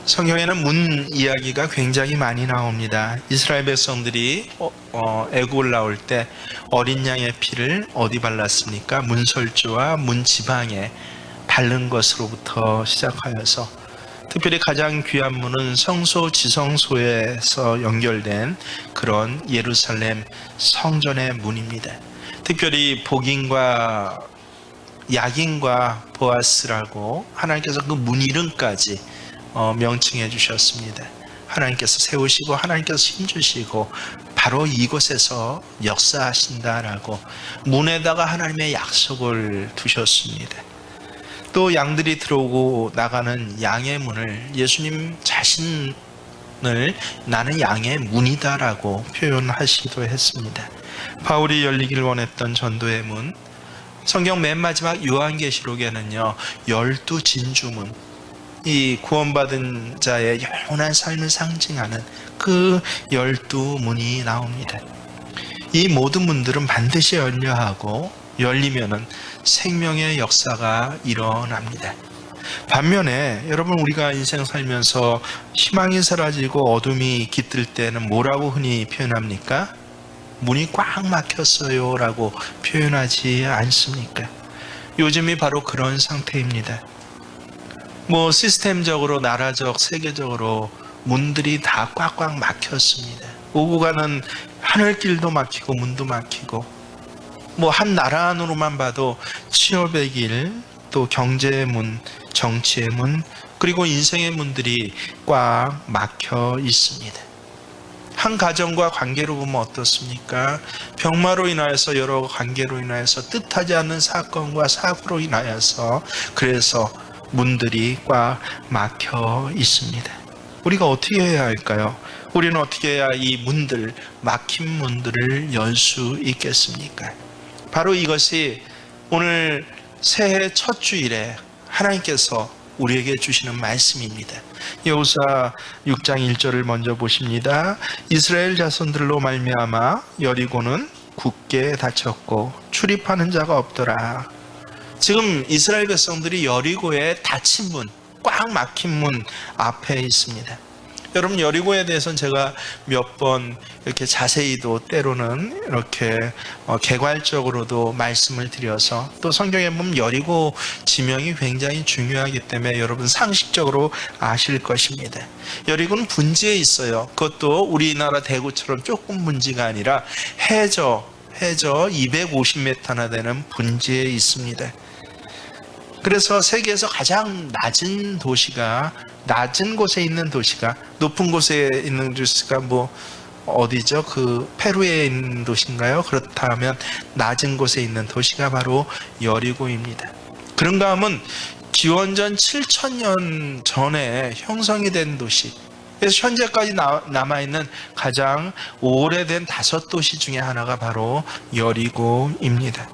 성경에는 문 이야기가 굉장히 많이 나옵니다. 이스라엘 백성들이 애굽을 나올 때 어린 양의 피를 어디 발랐습니까? 문설주와 문 지방에 바른 것으로부터 시작하여서 특별히 가장 귀한 문은 성소 지성소에서 연결된 그런 예루살렘 성전의 문입니다. 특별히 복인과 야긴과 보아스라고 하나님께서 그 문 이름까지 명칭해 주셨습니다. 하나님께서 세우시고 하나님께서 힘주시고 바로 이곳에서 역사하신다라고 문에다가 하나님의 약속을 두셨습니다. 또 양들이 들어오고 나가는 양의 문을 예수님 자신을 나는 양의 문이다라고 표현하시기도 했습니다. 바울이 열리길 원했던 전도의 문, 성경 맨 마지막 요한계시록에는요 12 진주문, 이 구원받은 자의 영원한 삶을 상징하는 그 12문이 나옵니다. 이 모든 문들은 반드시 열려야 하고 열리면은 생명의 역사가 일어납니다. 반면에 여러분, 우리가 인생 살면서 희망이 사라지고 어둠이 깃들 때는 뭐라고 흔히 표현합니까? 문이 꽉 막혔어요 라고 표현하지 않습니까? 요즘이 바로 그런 상태입니다. 시스템적으로, 나라적, 세계적으로 문들이 다 꽉꽉 막혔습니다. 오고 가는 하늘길도 막히고 문도 막히고, 한 나라 안으로만 봐도 취업의 길, 또 경제의 문, 정치의 문, 그리고 인생의 문들이 꽉 막혀 있습니다. 한 가정과 관계로 보면 어떻습니까? 병마로 인하여서, 여러 관계로 인하여서, 뜻하지 않는 사건과 사고로 인하여서 그래서 문들이 꽉 막혀 있습니다. 우리가 어떻게 해야 할까요? 우리는 어떻게 해야 이 문들, 막힌 문들을 열 수 있겠습니까? 바로 이것이 오늘 새해 첫 주일에 하나님께서 우리에게 주시는 말씀입니다. 여호수아 6장 1절을 먼저 보십니다. 이스라엘 자손들로 말미암아 여리고는 굳게 닫혔고 출입하는 자가 없더라. 지금 이스라엘 백성들이 여리고의 닫힌 문, 꽉 막힌 문 앞에 있습니다. 여러분, 여리고에 대해서는 제가 몇 번 이렇게 자세히도 때로는 이렇게 개괄적으로도 말씀을 드려서, 또 성경에 보면 여리고 지명이 굉장히 중요하기 때문에 여러분 상식적으로 아실 것입니다. 여리고는 분지에 있어요. 그것도 우리나라 대구처럼 조금 분지가 아니라 해저 250m나 되는 분지에 있습니다. 그래서 세계에서 가장 낮은 도시가, 낮은 곳에 있는 도시가, 높은 곳에 있는 도시가 어디죠? 페루에 있는 도시인가요? 그렇다면 낮은 곳에 있는 도시가 바로 여리고입니다. 그런가 하면 기원전 7,000년 전에 형성이 된 도시, 그래서 현재까지 남아있는 가장 오래된 5도시 중에 하나가 바로 여리고입니다.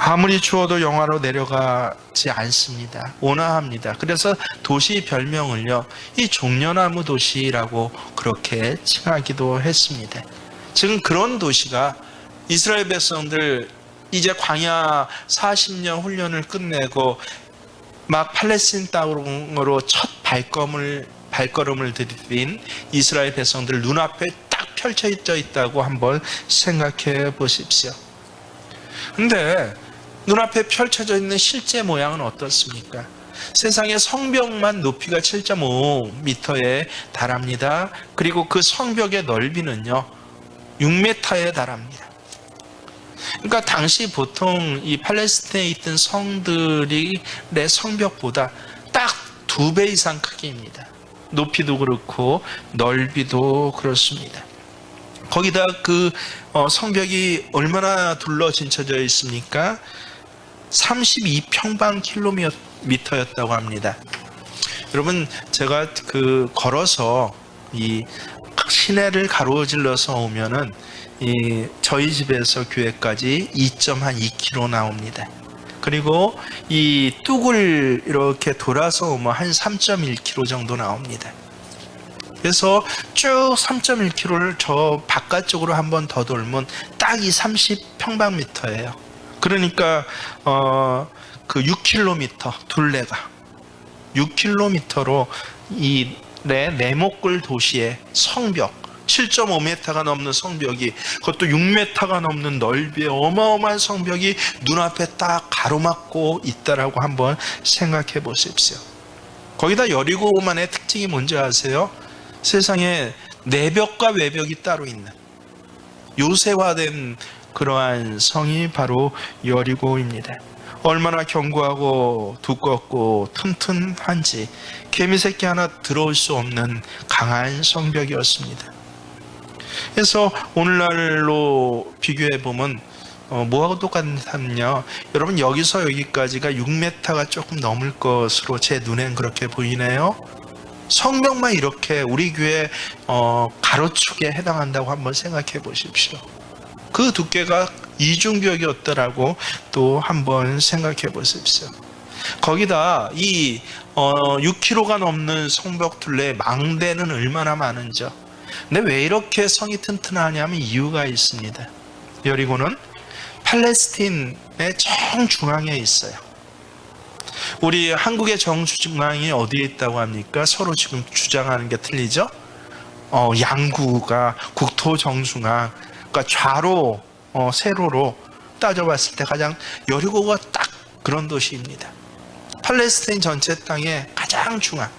아무리 추워도 영하로 내려가지 않습니다. 온화합니다. 그래서 도시 별명을요, 이 종려나무 도시라고 그렇게 칭하기도 했습니다. 지금 그런 도시가 이스라엘 백성들 이제 광야 40년 훈련을 끝내고 막 팔레스틴 땅으로 첫 발걸음을 들인 이스라엘 백성들 눈앞에 딱 펼쳐져 있다고 한번 생각해 보십시오. 근데 눈앞에 펼쳐져 있는 실제 모양은 어떻습니까? 세상의 성벽만 높이가 7.5m에 달합니다. 그리고 그 성벽의 넓이는요 6m에 달합니다. 그러니까 당시 보통 이 팔레스타인에 있던 성들의 성벽보다 딱 2배 이상 크기입니다. 높이도 그렇고 넓이도 그렇습니다. 거기다 그 성벽이 얼마나 둘러진쳐져 있습니까? 32평방킬로미터였다고 합니다. 여러분, 제가 걸어서 이 시내를 가로질러서 오면은 저희 집에서 교회까지 2.2km 나옵니다. 그리고 이 뚝을 이렇게 돌아서 오면 한 3.1km 정도 나옵니다. 그래서 쭉 3.1km를 저 바깥쪽으로 한 번 더 돌면 딱 이 30평방미터예요. 그러니까 그 6km 둘레가 6km로 이 네모굴 도시의 성벽, 7.5m가 넘는 성벽이, 그것도 6m가 넘는 넓이의 어마어마한 성벽이 눈앞에 딱 가로막고 있다라고 한번 생각해 보십시오. 거기다 여리고만의 특징이 뭔지 아세요? 세상에 내벽과 외벽이 따로 있는 요새화된 그러한 성이 바로 여리고입니다. 얼마나 견고하고 두껍고 튼튼한지 개미새끼 하나 들어올 수 없는 강한 성벽이었습니다. 그래서 오늘날로 비교해 보면 뭐하고 똑같냐면요, 여러분 여기서 여기까지가 6m가 조금 넘을 것으로 제 눈엔 그렇게 보이네요. 성벽만 이렇게 우리 교회 가로축에 해당한다고 한번 생각해 보십시오. 그 두께가 이중벽이었더라고 또 한번 생각해 보십시오. 거기다 이 6km가 넘는 성벽 둘레에 망대는 얼마나 많은지요. 근데 왜 이렇게 성이 튼튼하냐면 이유가 있습니다. 여리고는 팔레스틴의 정중앙에 있어요. 우리 한국의 정중앙이 어디에 있다고 합니까? 서로 지금 주장하는 게 틀리죠? 양구가 국토 정중앙, 그러니까 좌로 세로로 따져봤을 때 가장 여리고가 딱 그런 도시입니다. 팔레스타인 전체 땅의 가장 중앙.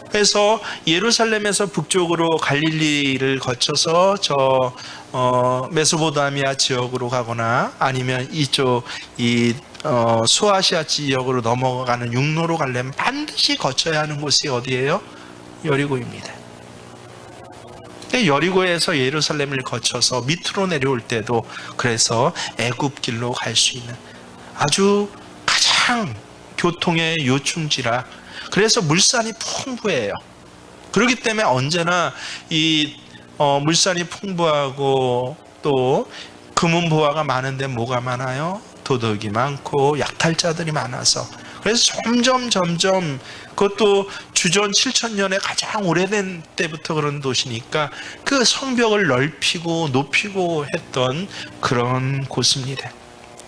그래서 예루살렘에서 북쪽으로 갈릴리를 거쳐서 저 메소포타미아 지역으로 가거나 아니면 이쪽 소아시아 지역으로 넘어가는 육로로 가려면 반드시 거쳐야 하는 곳이 어디예요? 여리고입니다. 여리고에서 예루살렘을 거쳐서 밑으로 내려올 때도 그래서 애굽길로 갈 수 있는 아주 가장 교통의 요충지라, 그래서 물산이 풍부해요. 그렇기 때문에 언제나 이 물산이 풍부하고 또 금은보화가 많은데 뭐가 많아요? 도둑이 많고 약탈자들이 많아서, 그래서 점점 그것도 주전 7,000년에 가장 오래된 때부터 그런 도시니까 그 성벽을 넓히고 높이고 했던 그런 곳입니다.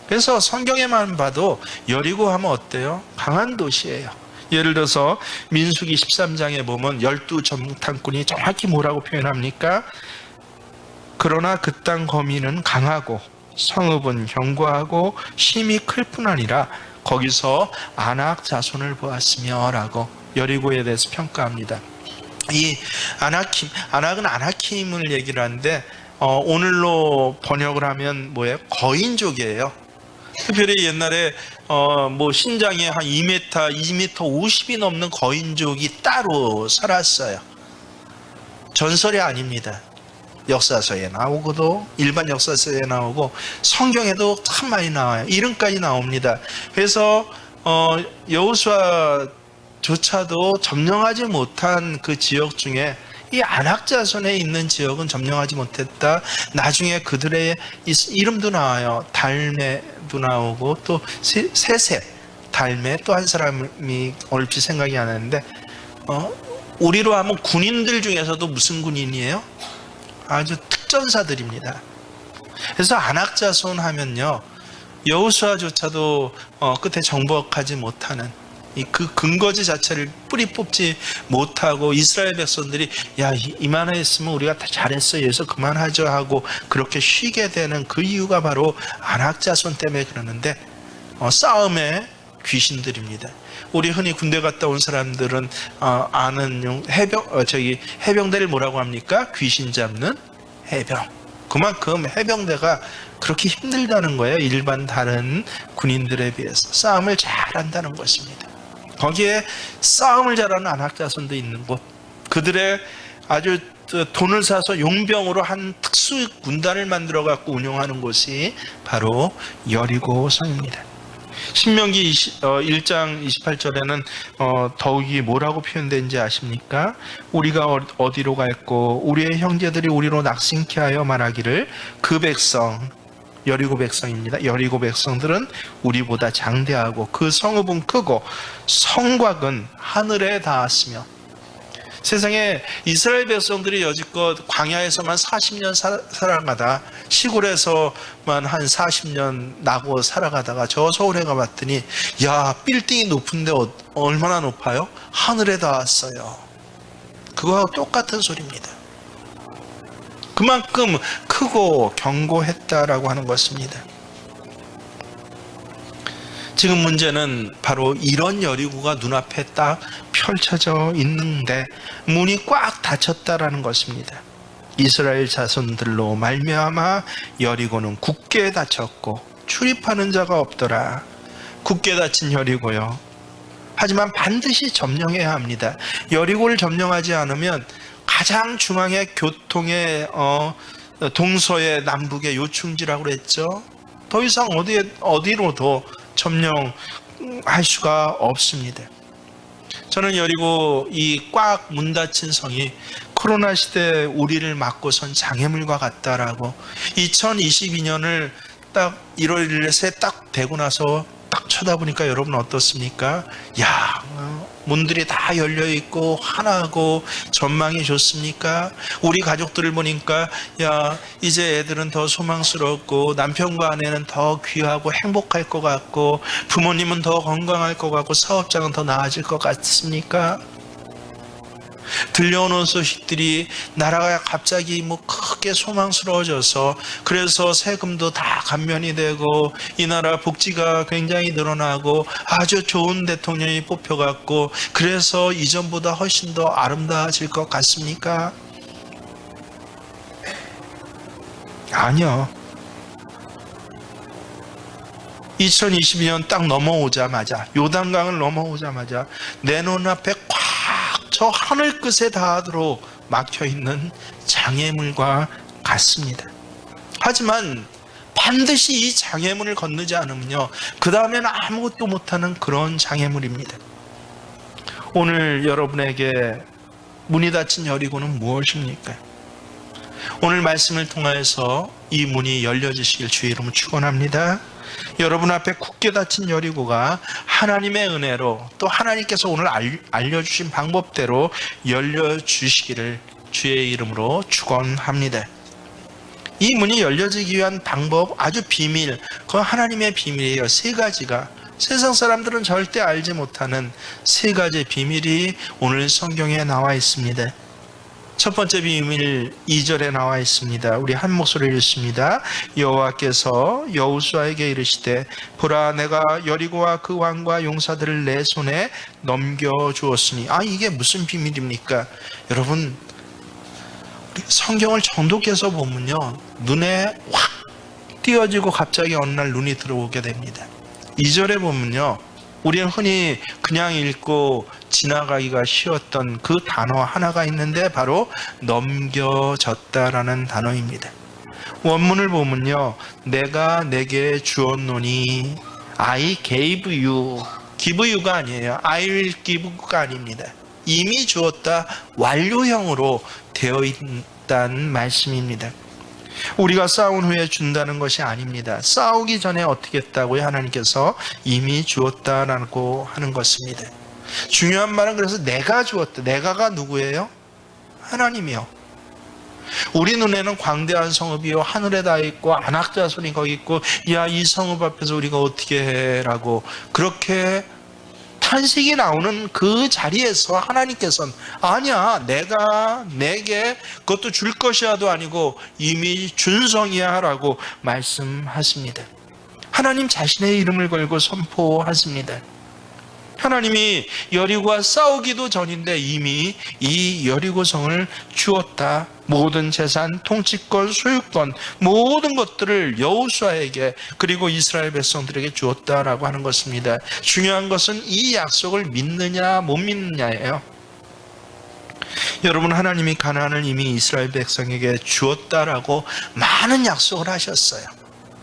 그래서 성경에만 봐도 여리고 하면 어때요? 강한 도시예요. 예를 들어서 민수기 13장에 보면 12정탐꾼이 정확히 뭐라고 표현합니까? 그러나 그 땅 거민은 강하고 성읍은 견고하고 힘이 클 뿐 아니라 거기서 아낙 자손을 보았으며 라고 여리고에 대해서 평가합니다. 이 아낙은 아나킴을 얘기를 하는데 오늘로 번역을 하면 뭐예요? 거인족이에요. 특별히 옛날에 뭐 신장이 한 2m, 50이 넘는 거인족이 따로 살았어요. 전설이 아닙니다. 역사서에 나오고도 일반 역사서에 나오고 성경에도 참 많이 나와요. 이름까지 나옵니다. 그래서 여호수아조차도 점령하지 못한 그 지역 중에 이 아낙 자손에 있는 지역은 점령하지 못했다. 나중에 그들의 이름도 나와요. 달메도 나오고 또 세셋, 달메, 또 한 사람이 얼핏 생각이 안 나는데 우리로 하면 군인들 중에서도 무슨 군인이에요? 아주 특전사들입니다. 그래서 아낙 자손 하면요, 여호수아조차도 끝에 정복하지 못하는 그 근거지 자체를 뿌리 뽑지 못하고 이스라엘 백성들이 야 이만했으면 우리가 다 잘했어 그래서 그만하죠 하고 그렇게 쉬게 되는 그 이유가 바로 아낙 자손 때문에 그러는데 싸움의 귀신들입니다. 우리 흔히 군대 갔다 온 사람들은 아는 해병대를 뭐라고 합니까? 귀신 잡는 해병. 그만큼 해병대가 그렇게 힘들다는 거예요. 일반 다른 군인들에 비해서 싸움을 잘한다는 것입니다. 거기에 싸움을 잘하는 아낙 자손도 있는 곳, 그들의 아주 돈을 사서 용병으로 한 특수 군단을 만들어 갖고 운영하는 곳이 바로 여리고 성입니다. 신명기 1장 28절에는 더욱이 뭐라고 표현된지 아십니까? 우리가 어디로 갈고 우리의 형제들이 우리로 낙심케 하여 말하기를 그 백성, 여리고 백성입니다. 여리고 백성들은 우리보다 장대하고 그 성읍은 크고 성곽은 하늘에 닿았으며. 세상에 이스라엘 백성들이 여지껏 광야에서만 40년 살아가다 시골에서만 한 40년 나고 살아가다가 저 서울에 가봤더니 야, 빌딩이 높은데 얼마나 높아요? 하늘에 닿았어요. 그거하고 똑같은 소리입니다. 그만큼 크고 견고했다라고 하는 것입니다. 지금 문제는 바로 이런 여리고가 눈앞에 딱 펼쳐져 있는데 문이 꽉 닫혔다라는 것입니다. 이스라엘 자손들로 말미암아 여리고는 굳게 닫혔고 출입하는 자가 없더라. 굳게 닫힌 여리고요. 하지만 반드시 점령해야 합니다. 여리고를 점령하지 않으면 가장 중앙의 교통의 동서의 남북의 요충지라고 그랬죠. 더 이상 어디로도 점령할 수가 없습니다. 저는 여리고 이 꽉 문 닫힌 성이 코로나 시대에 우리를 맞고 선 장애물과 같다라고 2022년을 딱 1월 1일에 새 딱 되고 나서 딱 쳐다보니까 여러분 어떻습니까? 야, 문들이 다 열려있고 환하고 전망이 좋습니까? 우리 가족들을 보니까 야, 이제 애들은 더 소망스럽고 남편과 아내는 더 귀하고 행복할 것 같고 부모님은 더 건강할 것 같고 사업장은 더 나아질 것 같습니까? 들려오는 소식들이 나라가 갑자기 크게 소망스러워져서 그래서 세금도 다 감면이 되고 이 나라 복지가 굉장히 늘어나고 아주 좋은 대통령이 뽑혀갖고 그래서 이전보다 훨씬 더 아름다워질 것 같습니까? 아니요. 2022년 딱 넘어오자마자 요단강을 넘어오자마자 내 눈앞에 저 하늘 끝에 닿도록 막혀있는 장애물과 같습니다. 하지만 반드시 이 장애물을 건너지 않으면요, 그 다음에는 아무것도 못하는 그런 장애물입니다. 오늘 여러분에게 문이 닫힌 여리고는 무엇입니까? 오늘 말씀을 통하여서 이 문이 열려지시길 주의 이름으로 축원합니다. 여러분 앞에 굳게 닫힌 여리고가 하나님의 은혜로 또 하나님께서 오늘 알려주신 방법대로 열려주시기를 주의 이름으로 축원합니다. 이 문이 열려지기 위한 방법, 아주 비밀, 그건 하나님의 비밀이에요. 세 가지가 세상 사람들은 절대 알지 못하는 세 가지 비밀이 오늘 성경에 나와 있습니다. 첫 번째 비밀 2절에 나와 있습니다. 우리 한 목소리를 읽습니다. 여호와께서 여호수아에게 이르시되 보라, 내가 여리고와 그 왕과 용사들을 내 손에 넘겨주었으니. 이게 무슨 비밀입니까? 여러분, 성경을 정독해서 보면요, 눈에 확 띄어지고 갑자기 어느 날 눈이 들어오게 됩니다. 2절에 보면요, 우리는 흔히 그냥 읽고 지나가기가 쉬웠던 그 단어 하나가 있는데 바로 넘겨졌다라는 단어입니다. 원문을 보면요, 내가 내게 주었노니, I gave you, give you가 아니에요. I will give가 아닙니다. 이미 주었다, 완료형으로 되어 있다는 말씀입니다. 우리가 싸운 후에 준다는 것이 아닙니다. 싸우기 전에 어떻게 했다고요? 하나님께서 이미 주었다라고 하는 것입니다. 중요한 말은 그래서 내가 주었다. 내가가 누구예요? 하나님이요. 우리 눈에는 광대한 성읍이요, 하늘에 닿아 있고 안악자손이 거기 있고, 야, 이 성읍 앞에서 우리가 어떻게 해? 라고 그렇게 탄식이 나오는 그 자리에서 하나님께서는 아니야, 내가 내게 그것도 줄 것이야도 아니고 이미 준성이야 라고 말씀하십니다. 하나님 자신의 이름을 걸고 선포하십니다. 하나님이 여리고와 싸우기도 전인데 이미 이 여리고성을 주었다. 모든 재산, 통치권, 소유권, 모든 것들을 여호수아에게 그리고 이스라엘 백성들에게 주었다라고 하는 것입니다. 중요한 것은 이 약속을 믿느냐 못 믿느냐예요. 여러분, 하나님이 가나안을 이미 이스라엘 백성에게 주었다라고 많은 약속을 하셨어요.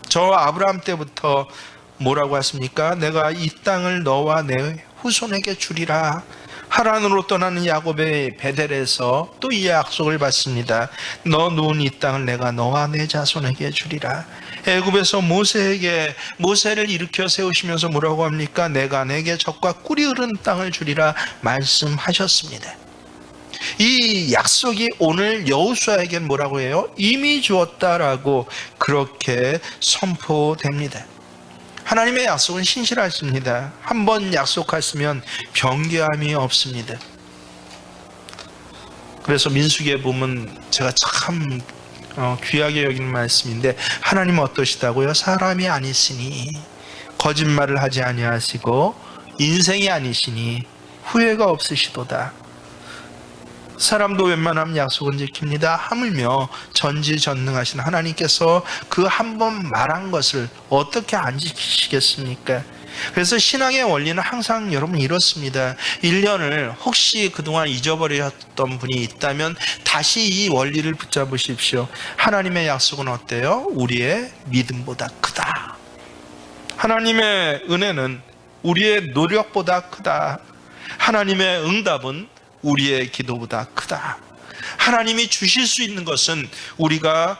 저 아브라함 때부터 뭐라고 했습니까? 내가 이 땅을 너와 내 후손에게 주리라. 하란으로 떠나는 야곱의 베델에서 또 이 약속을 받습니다. 너 누운 이 땅을 내가 너와 내 자손에게 주리라. 애굽에서 모세를 일으켜 세우시면서 뭐라고 합니까? 내가 내게 젖과 꿀이 흐르는 땅을 주리라 말씀하셨습니다. 이 약속이 오늘 여호수아에겐 뭐라고 해요? 이미 주었다라고 그렇게 선포됩니다. 하나님의 약속은 신실하십니다. 한번 약속하시면 변개함이 없습니다. 그래서 민수기에 보면 제가 참 귀하게 여기는 말씀인데, 하나님은 어떠시다고요? 사람이 아니시니 거짓말을 하지 아니하시고 인생이 아니시니 후회가 없으시도다. 사람도 웬만하면 약속은 지킵니다. 하물며 전지전능하신 하나님께서 그 한 번 말한 것을 어떻게 안 지키시겠습니까? 그래서 신앙의 원리는 항상 여러분 이렇습니다. 1년을 혹시 그동안 잊어버렸던 분이 있다면 다시 이 원리를 붙잡으십시오. 하나님의 약속은 어때요? 우리의 믿음보다 크다. 하나님의 은혜는 우리의 노력보다 크다. 하나님의 응답은 우리의 기도보다 크다. 하나님이 주실 수 있는 것은 우리가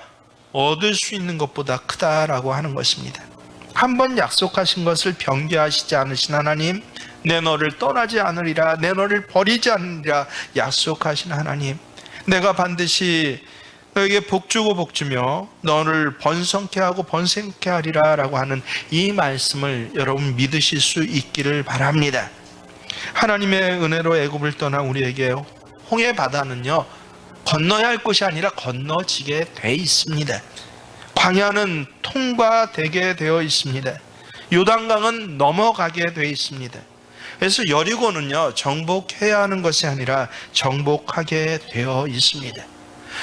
얻을 수 있는 것보다 크다라고 하는 것입니다. 한번 약속하신 것을 변개하시지 않으신 하나님, 내 너를 떠나지 않으리라, 내 너를 버리지 않으리라 약속하신 하나님, 내가 반드시 너에게 복주고 복주며 너를 번성케 하고 번성케 하리라 라고 하는 이 말씀을 여러분 믿으실 수 있기를 바랍니다. 하나님의 은혜로 애굽을 떠난 우리에게 홍해 바다는요, 건너야 할 곳이 아니라 건너지게 돼 있습니다. 광야는 통과되게 되어 있습니다. 요단강은 넘어가게 되어 있습니다. 그래서 여리고는요, 정복해야 하는 것이 아니라 정복하게 되어 있습니다.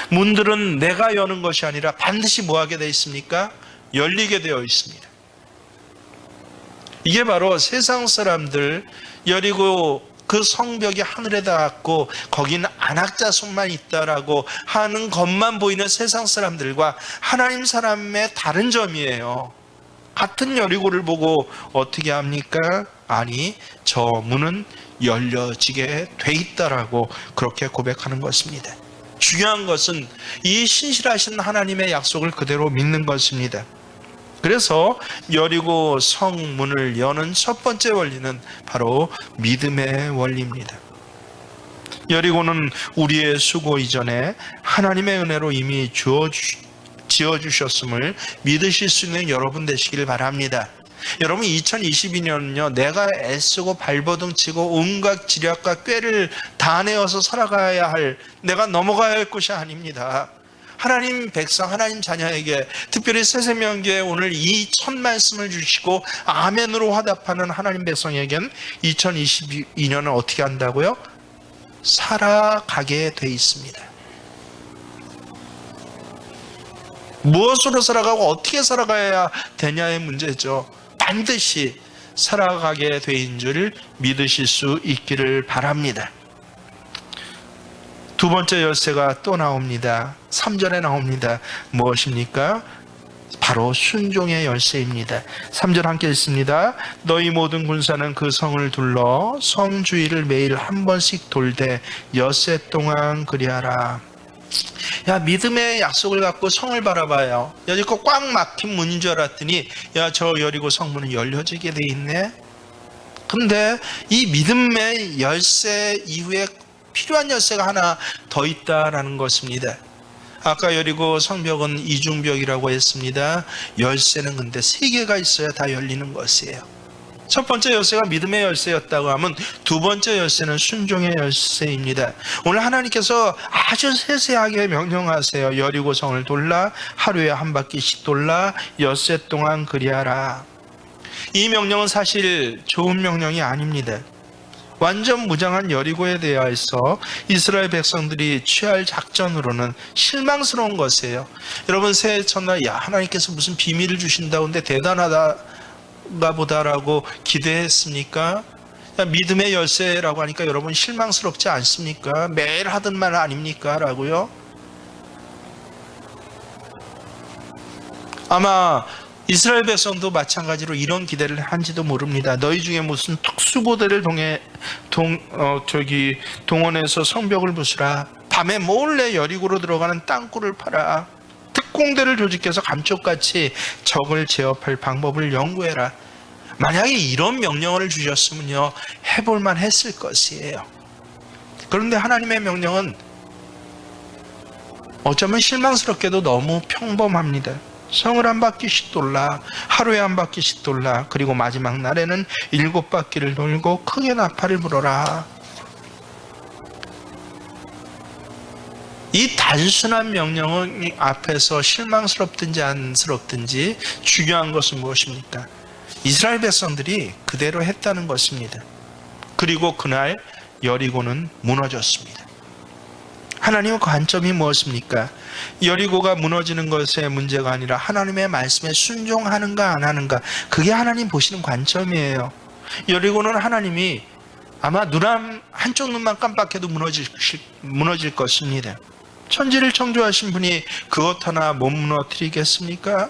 문들은 내가 여는 것이 아니라 반드시 뭐하게 되어 있습니까? 열리게 되어 있습니다. 이게 바로 세상 사람들, 여리고 그 성벽이 하늘에 닿았고 거기는 안악자 손만 있다라고 하는 것만 보이는 세상 사람들과 하나님 사람의 다른 점이에요. 같은 여리고를 보고 어떻게 합니까? 아니, 저 문은 열려지게 돼 있다라고 그렇게 고백하는 것입니다. 중요한 것은 이 신실하신 하나님의 약속을 그대로 믿는 것입니다. 그래서 여리고 성문을 여는 첫 번째 원리는 바로 믿음의 원리입니다. 여리고는 우리의 수고 이전에 하나님의 은혜로 이미 지어주셨음을 믿으실 수 있는 여러분 되시길 바랍니다. 여러분, 2022년은요, 내가 애쓰고 발버둥 치고 온갖 지략과 꾀를 다 내어서 살아가야 할, 내가 넘어가야 할 것이 아닙니다. 하나님 백성, 하나님 자녀에게, 특별히 새세명기에 오늘 이 첫 말씀을 주시고 아멘으로 화답하는 하나님 백성에겐 2022년은 어떻게 한다고요? 살아가게 돼 있습니다. 무엇으로 살아가고 어떻게 살아가야 되냐의 문제죠. 반드시 살아가게 된 줄 믿으실 수 있기를 바랍니다. 두 번째 열쇠가 또 나옵니다. 3절에 나옵니다. 무엇입니까? 바로 순종의 열쇠입니다. 3절 함께 읽습니다. 너희 모든 군사는 그 성을 둘러 성 주위를 매일 한 번씩 돌되 엿새 동안 그리하라. 야, 믿음의 약속을 갖고 성을 바라봐요. 여지껏 꽉 막힌 문인 줄 알았더니, 야, 저 여리고 성문은 열려지게 돼 있네. 근데 이 믿음의 열쇠 이후에 필요한 열쇠가 하나 더 있다라는 것입니다. 아까 여리고 성벽은 이중벽이라고 했습니다. 열쇠는 근데 3개가 있어야 다 열리는 것이에요. 첫 번째 열쇠가 믿음의 열쇠였다고 하면 두 번째 열쇠는 순종의 열쇠입니다. 오늘 하나님께서 아주 세세하게 명령하세요. 여리고 성을 돌라, 하루에 한 바퀴씩 돌라, 엿새 동안 그리하라. 이 명령은 사실 좋은 명령이 아닙니다. 완전 무장한 여리고에 대하여서 이스라엘 백성들이 취할 작전으로는 실망스러운 것이에요. 여러분, 새해 첫날, 야, 하나님께서 무슨 비밀을 주신다고 근데 대단하다가 보다라고 기대했습니까? 믿음의 열쇠라고 하니까 여러분 실망스럽지 않습니까? 매일 하던 말 아닙니까? 라고요. 아마 이스라엘 백성도 마찬가지로 이런 기대를 한지도 모릅니다. 너희 중에 무슨 특수부대를 동원해서 성벽을 부수라. 밤에 몰래 여리고로 들어가는 땅굴을 파라. 특공대를 조직해서 감쪽같이 적을 제압할 방법을 연구해라. 만약에 이런 명령을 주셨으면요, 해볼만 했을 것이에요. 그런데 하나님의 명령은 어쩌면 실망스럽게도 너무 평범합니다. 성을 한 바퀴씩 돌라, 하루에 한 바퀴씩 돌라, 그리고 마지막 날에는 7바퀴를 돌고 크게 나팔을 불어라. 이 단순한 명령은 앞에서 실망스럽든지 안쓰럽든지 중요한 것은 무엇입니까? 이스라엘 백성들이 그대로 했다는 것입니다. 그리고 그날 여리고는 무너졌습니다. 하나님의 관점이 무엇입니까? 여리고가 무너지는 것의 문제가 아니라 하나님의 말씀에 순종하는가 안 하는가, 그게 하나님 보시는 관점이에요. 여리고는 하나님이 아마 한쪽 눈만 깜빡해도 무너질 것입니다. 천지를 창조하신 분이 그것 하나 못 무너뜨리겠습니까?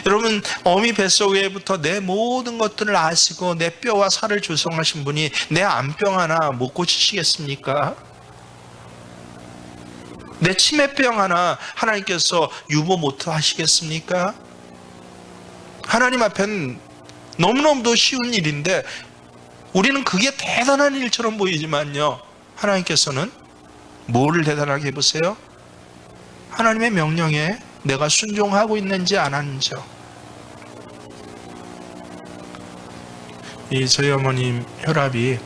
여러분, 어미 뱃속에부터 내 모든 것들을 아시고 내 뼈와 살을 조성하신 분이 내 암병 하나 못 고치시겠습니까? 내 치매병 하나 하나님께서 유보 못 하시겠습니까? 하나님 앞엔 너무너무도 쉬운 일인데 우리는 그게 대단한 일처럼 보이지만요, 하나님께서는 뭐를 대단하게 해보세요? 하나님의 명령에 내가 순종하고 있는지 안 하는지요. 저희 어머님 혈압이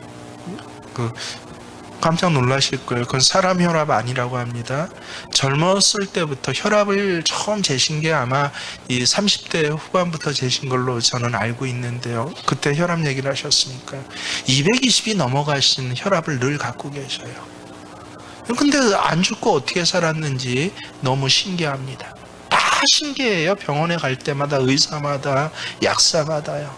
깜짝 놀라실 거예요. 그건 사람 혈압 아니라고 합니다. 젊었을 때부터 혈압을 처음 재신 게 아마 이 30대 후반부터 재신 걸로 저는 알고 있는데요. 그때 혈압 얘기를 하셨으니까 220이 넘어가신 혈압을 늘 갖고 계셔요. 근데 안 죽고 어떻게 살았는지 너무 신기합니다. 다 신기해요. 병원에 갈 때마다, 의사마다, 약사마다요.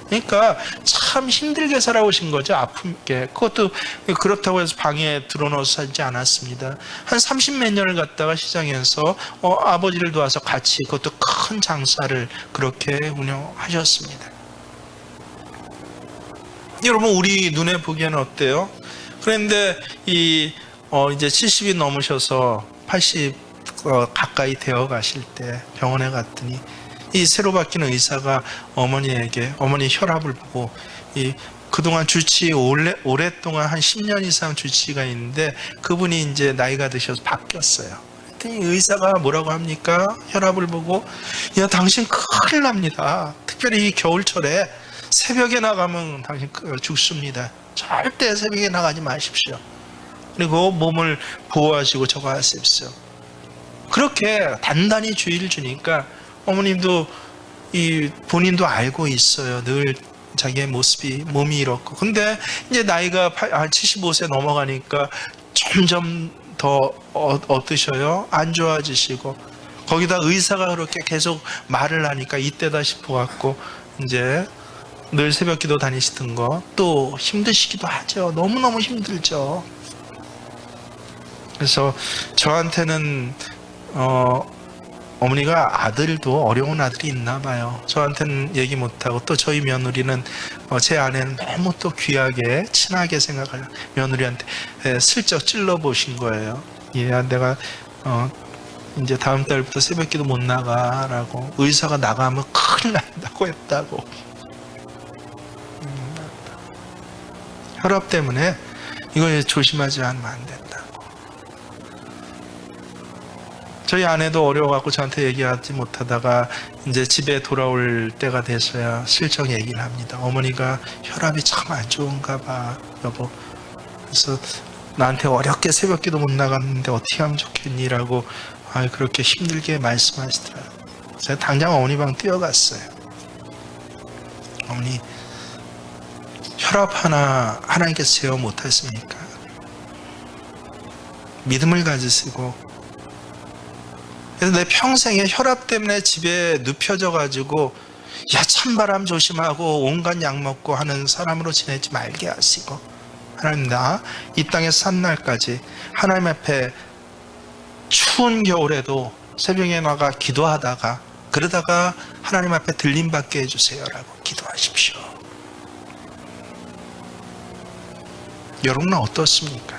그러니까 참 힘들게 살아오신 거죠. 아프게. 그것도 그렇다고 해서 방에 들어넣어서 살지 않았습니다. 한 30몇 년을 갔다가 시장에서 아버지를 도와서 같이, 그것도 큰 장사를 그렇게 운영하셨습니다. 여러분, 우리 눈에 보기에는 어때요? 그런데 이제 70이 넘으셔서 80 가까이 되어 가실 때 병원에 갔더니 이 새로 바뀐 의사가 어머니에게, 어머니 혈압을 보고, 그동안 주치 오랫동안 한 10년 이상 주치가 있는데 그분이 이제 나이가 드셔서 바뀌었어요. 그랬더니 의사가 뭐라고 합니까? 혈압을 보고, 야, 당신 큰일 납니다. 특별히 이 겨울철에 새벽에 나가면 당신 죽습니다. 절대 새벽에 나가지 마십시오. 그리고 몸을 보호하시고 저거 하십시오. 그렇게 단단히 주의를 주니까 어머님도 본인도 알고 있어요. 늘 자기의 몸이 이렇고. 근데 이제 나이가 75세 넘어가니까 점점 더 어떠셔요? 안 좋아지시고, 거기다 의사가 그렇게 계속 말을 하니까 이때다 싶어갖고 이제 늘 새벽기도 다니시던 거 또 힘드시기도 하죠. 너무너무 힘들죠. 그래서 저한테는 어머니가 아들도 어려운 아들이 있나 봐요. 저한테는 얘기 못하고, 또 저희 며느리는 제 아내는 너무 또 귀하게 친하게 생각할 며느리한테 슬쩍 찔러보신 거예요. 야, 내가 이제 다음 달부터 새벽기도 못 나가라고, 의사가 나가면 큰일 난다고 했다고. 혈압 때문에 이거 조심하지 않으면 안 된다고. 저희 아내도 어려워갖고 저한테 얘기하지 못하다가 이제 집에 돌아올 때가 돼서야 슬쩍 얘기를 합니다. 어머니가 혈압이 참 안 좋은가 봐, 여보. 그래서 나한테 어렵게 새벽기도 못 나갔는데 어떻게 하면 좋겠니라고 그렇게 힘들게 말씀하시더라고요. 제가 당장 어머니 방 뛰어갔어요. 어머니, 혈압 하나 하나님께서 제어 못하십니까? 믿음을 가지시고. 그래서 내 평생에 혈압 때문에 집에 눕혀져 가지고, 야, 찬바람 조심하고 온갖 약 먹고 하는 사람으로 지내지 말게 하시고, 하나님, 나 이 땅에 산 날까지 하나님 앞에 추운 겨울에도 새벽에 나가 기도하다가, 그러다가 하나님 앞에 들림받게 해주세요라고 기도하십시오. 여러분은 어떻습니까?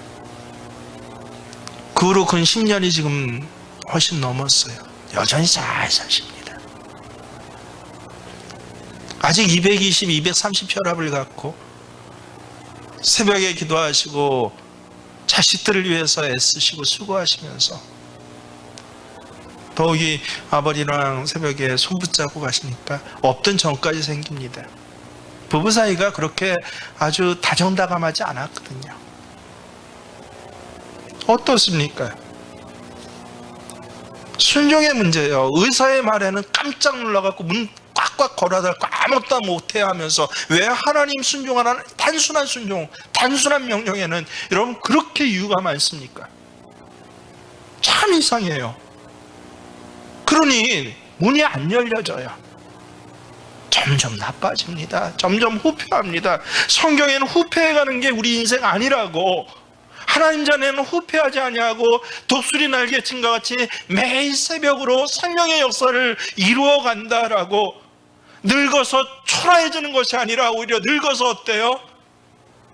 그 후로 근 10년이 지금 훨씬 넘었어요. 여전히 잘 사십니다. 아직 220, 230 혈압을 갖고 새벽에 기도하시고 자식들을 위해서 애쓰시고 수고하시면서 더욱이 아버지랑 새벽에 손 붙잡고 가시니까 없던 전까지 생깁니다. 부부 사이가 그렇게 아주 다정다감하지 않았거든요. 어떻습니까? 순종의 문제예요. 의사의 말에는 깜짝 놀라갖고 문 꽉꽉 걸어닫고 아무것도 못해 하면서 왜 하나님 순종하라는 단순한 순종, 단순한 명령에는 여러분 그렇게 이유가 많습니까? 참 이상해요. 그러니 문이 안 열려져요. 점점 나빠집니다. 점점 후퇴합니다. 성경에는 후퇴해가는 게 우리 인생 아니라고, 하나님 전에는 후퇴하지 아니하고 독수리 날개친과 같이 매일 새벽으로 생명의 역사를 이루어간다라고, 늙어서 초라해지는 것이 아니라 오히려 늙어서 어때요?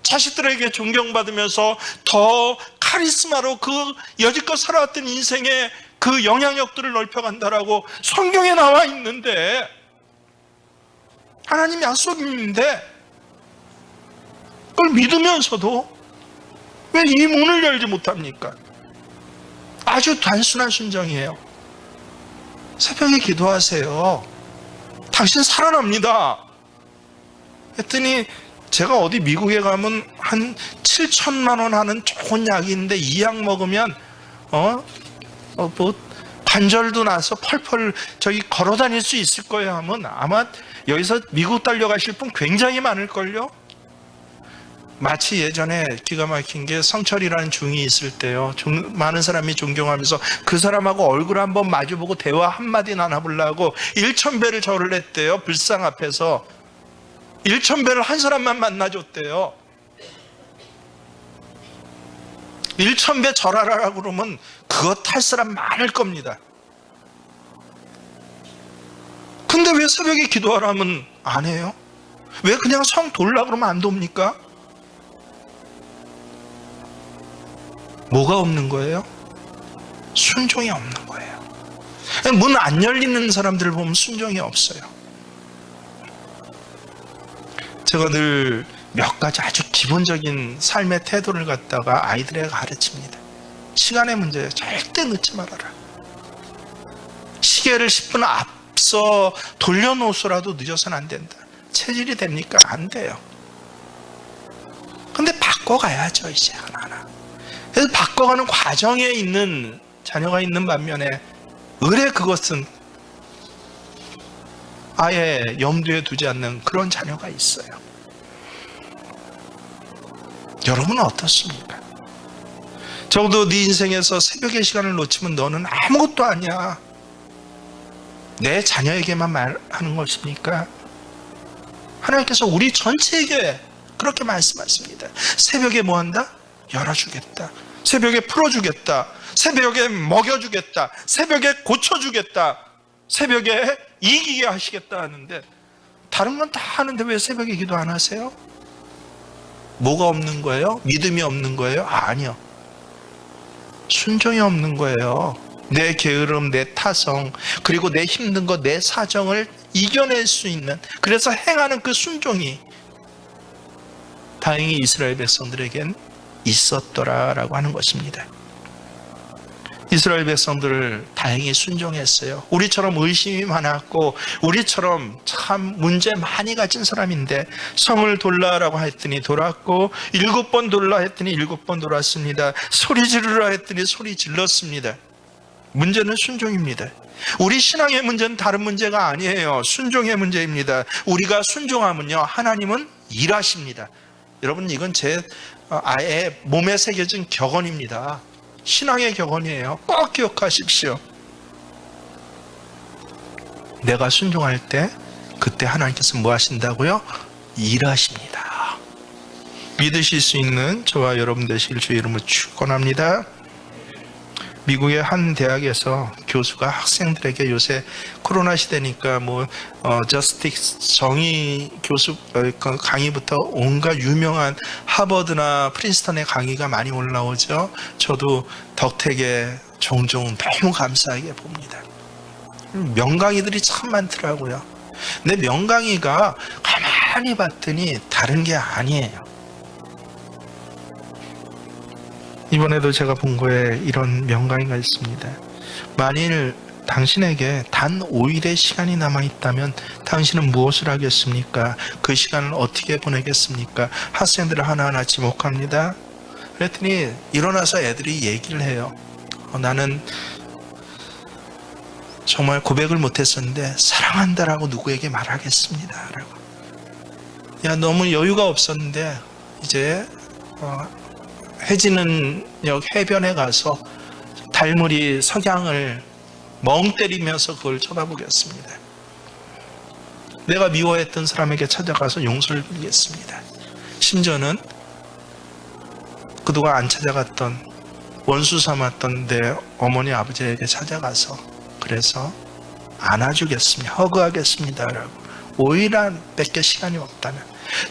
자식들에게 존경받으면서 더 카리스마로 그 여지껏 살아왔던 인생의 그 영향력들을 넓혀간다라고 성경에 나와 있는데, 하나님 약속인데 그걸 믿으면서도 왜 이 문을 열지 못합니까? 아주 단순한 순종이에요. 새벽에 기도하세요. 당신 살아납니다. 했더니 제가 어디 미국에 가면 한 7천만 원 하는 좋은 약이 있는데 이 약 먹으면 뭐 관절도 나서 펄펄 저기 걸어 다닐 수 있을 거예요 하면 아마 여기서 미국 달려가실 분 굉장히 많을걸요. 마치 예전에 기가 막힌 게 성철이라는 중이 있을 때요, 많은 사람이 존경하면서 그 사람하고 얼굴 한번 마주보고 대화 한마디 나눠보려고 1,000배를 절을 했대요. 불상 앞에서 1,000배를 한 사람만 만나줬대요. 1,000배 절하라고 그러면 그거 탈 사람 많을 겁니다. 근데 왜 새벽에 기도하라면 안 해요? 왜 그냥 성 돌라 그러면 안 돕니까? 뭐가 없는 거예요? 순종이 없는 거예요. 문 안 열리는 사람들을 보면 순종이 없어요. 제가 늘 몇 가지 아주 기본적인 삶의 태도를 갖다가 아이들에게 가르칩니다. 시간의 문제예요. 절대 늦지 말아라. 시계를 10분 앞서 돌려놓으서라도 늦어서는 안 된다. 체질이 됩니까? 안 돼요. 근데 바꿔가야죠, 이제 하나하나. 그래서 바꿔가는 과정에 있는 자녀가 있는 반면에 의례 그것은 아예 염두에 두지 않는 그런 자녀가 있어요. 여러분은 어떻습니까? 적어도 네 인생에서 새벽의 시간을 놓치면 너는 아무것도 아니야. 내 자녀에게만 말하는 것입니까? 하나님께서 우리 전체에게 그렇게 말씀하십니다. 새벽에 뭐 한다? 열어주겠다. 새벽에 풀어주겠다. 새벽에 먹여주겠다. 새벽에 고쳐주겠다. 새벽에 이기게 하시겠다 하는데, 다른 건 다 하는데 왜 새벽에 기도 안 하세요? 뭐가 없는 거예요? 믿음이 없는 거예요? 아니요. 순종이 없는 거예요. 내 게으름, 내 타성, 그리고 내 힘든 것, 내 사정을 이겨낼 수 있는, 그래서 행하는 그 순종이 다행히 이스라엘 백성들에겐 있었더라라고 하는 것입니다. 이스라엘 백성들을 다행히 순종했어요. 우리처럼 의심이 많았고 우리처럼 참 문제 많이 가진 사람인데, 성을 돌라라고 했더니 돌았고 7번 돌라 했더니 7번 돌았습니다. 소리 지르라 했더니 소리 질렀습니다. 문제는 순종입니다. 우리 신앙의 문제는 다른 문제가 아니에요. 순종의 문제입니다. 우리가 순종하면요, 하나님은 일하십니다. 여러분, 이건 제 아예 몸에 새겨진 격언입니다. 신앙의 격언이에요. 꼭 기억하십시오. 내가 순종할 때 그때 하나님께서 뭐 하신다고요? 일하십니다. 믿으실 수 있는 저와 여러분 되시길 주의 이름으로 축원합니다. 미국의 한 대학에서 교수가 학생들에게, 요새 코로나 시대니까 저스틱스 정의 교수 강의부터 온갖 유명한 하버드나 프린스턴의 강의가 많이 올라오죠. 저도 덕택에 종종 너무 감사하게 봅니다. 명강의들이 참 많더라고요. 근데 명강의가 가만히 봤더니 다른 게 아니에요. 이번에도 제가 본 거에 이런 명강의가 있습니다. 만일 당신에게 단 5일의 시간이 남아있다면 당신은 무엇을 하겠습니까? 그 시간을 어떻게 보내겠습니까? 학생들을 하나하나 지목합니다. 그랬더니 일어나서 애들이 얘기를 해요. 나는 정말 고백을 못했었는데 사랑한다라고 누구에게 말하겠습니다. 라고. 야, 너무 여유가 없었는데 이제 해지는 역 해변에 가서 달무리 석양을 멍 때리면서 그걸 쳐다보겠습니다. 내가 미워했던 사람에게 찾아가서 용서를 빌겠습니다. 심지어는 그동안 안 찾아갔던 원수 삼았던 내 어머니 아버지에게 찾아가서 그래서 안아주겠습니다. 허그하겠습니다. 라고. 5일 밖에 시간이 없다면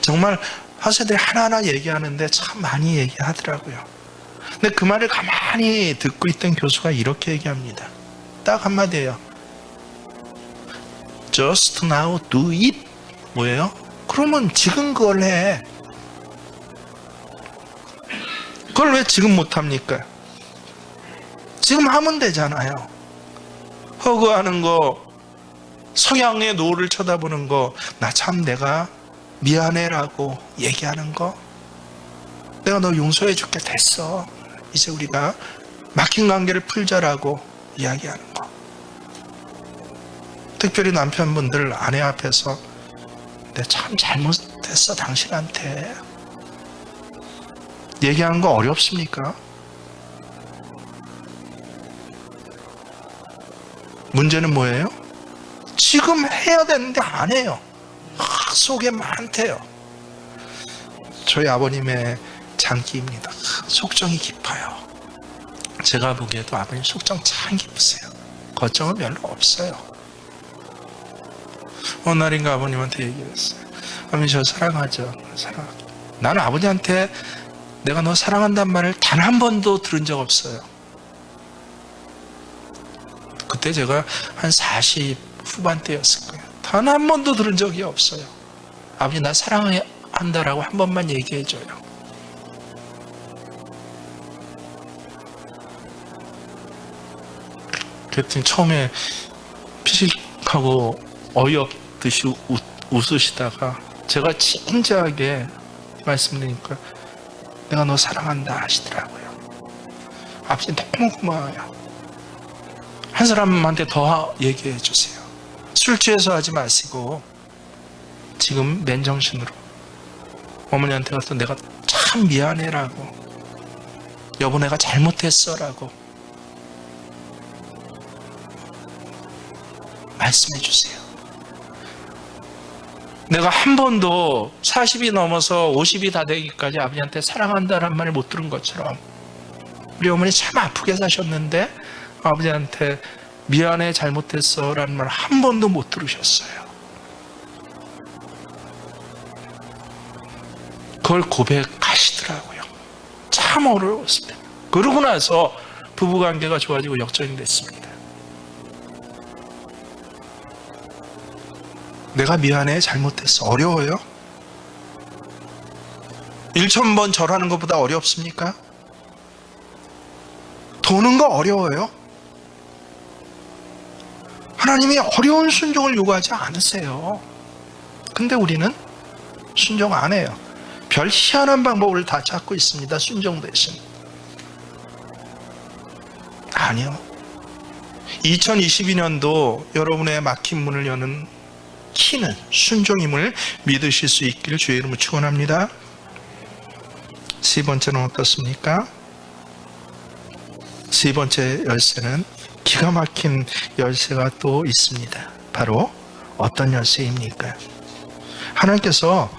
정말 학생들이 하나하나 얘기하는데 참 많이 얘기하더라고요. 근데 그 말을 가만히 듣고 있던 교수가 이렇게 얘기합니다. 딱 한마디예요. Just now do it. 뭐예요? 그러면 지금 그걸 해. 그걸 왜 지금 못합니까? 지금 하면 되잖아요. 허그하는 거, 석양의 노을을 쳐다보는 거, 나 참 내가 미안해라고 얘기하는 거, 내가 너 용서해 줄게, 됐어. 이제 우리가 막힌 관계를 풀자라고 이야기하는 거. 특별히 남편분들 아내 앞에서 내가 참 잘못했어 당신한테 얘기하는 거 어렵습니까? 문제는 뭐예요? 지금 해야 되는데 안 해요. 속에 많대요. 저희 아버님의 장기입니다. 속정이 깊어요. 제가 보기에도 아버님 속정 참 깊으세요. 걱정은 별로 없어요. 어느 날인가 아버님한테 얘기를 했어요. 아버님 저 사랑하죠. 나는 아버지한테 내가 너 사랑한다는 말을 단 한 번도 들은 적 없어요. 그때 제가 한 40 후반대였을 거예요. 단 한 번도 들은 적이 없어요. 아버지 나 사랑한다라고 한 번만 얘기해줘요. 그랬더니 처음에 피식하고 어이없듯이 웃으시다가 제가 진지하게 말씀드리니까 내가 너 사랑한다 하시더라고요. 아버지 너무 고마워요. 한 사람한테 더 얘기해 주세요. 술 취해서 하지 마시고 지금 맨정신으로 어머니한테 가서 내가 참 미안해라고, 여보 내가 잘못했어라고 말씀해 주세요. 내가 한 번도 40이 넘어서 50이 다 되기까지 아버지한테 사랑한다는 말을 못 들은 것처럼 우리 어머니 참 아프게 사셨는데 아버지한테 미안해 잘못했어 라는 말 한 번도 못 들으셨어요. 그걸 고백하시더라고요. 참 어려웠습니다. 그러고 나서 부부관계가 좋아지고 역전이 됐습니다. 내가 미안해 잘못했어. 어려워요? 1000번 절하는 것보다 어렵습니까? 도는 거 어려워요? 하나님이 어려운 순종을 요구하지 않으세요. 근데 우리는 순종 안 해요. 별 희한한 방법을 다 찾고 있습니다. 순종 대신. 아니요. 2022년도 여러분의 막힌 문을 여는 키는 순종임을 믿으실 수 있기를 주의 이름으로 축원합니다. 세 번째는 어떻습니까? 세 번째 열쇠는 기가 막힌 열쇠가 또 있습니다. 바로 어떤 열쇠입니까? 하나님께서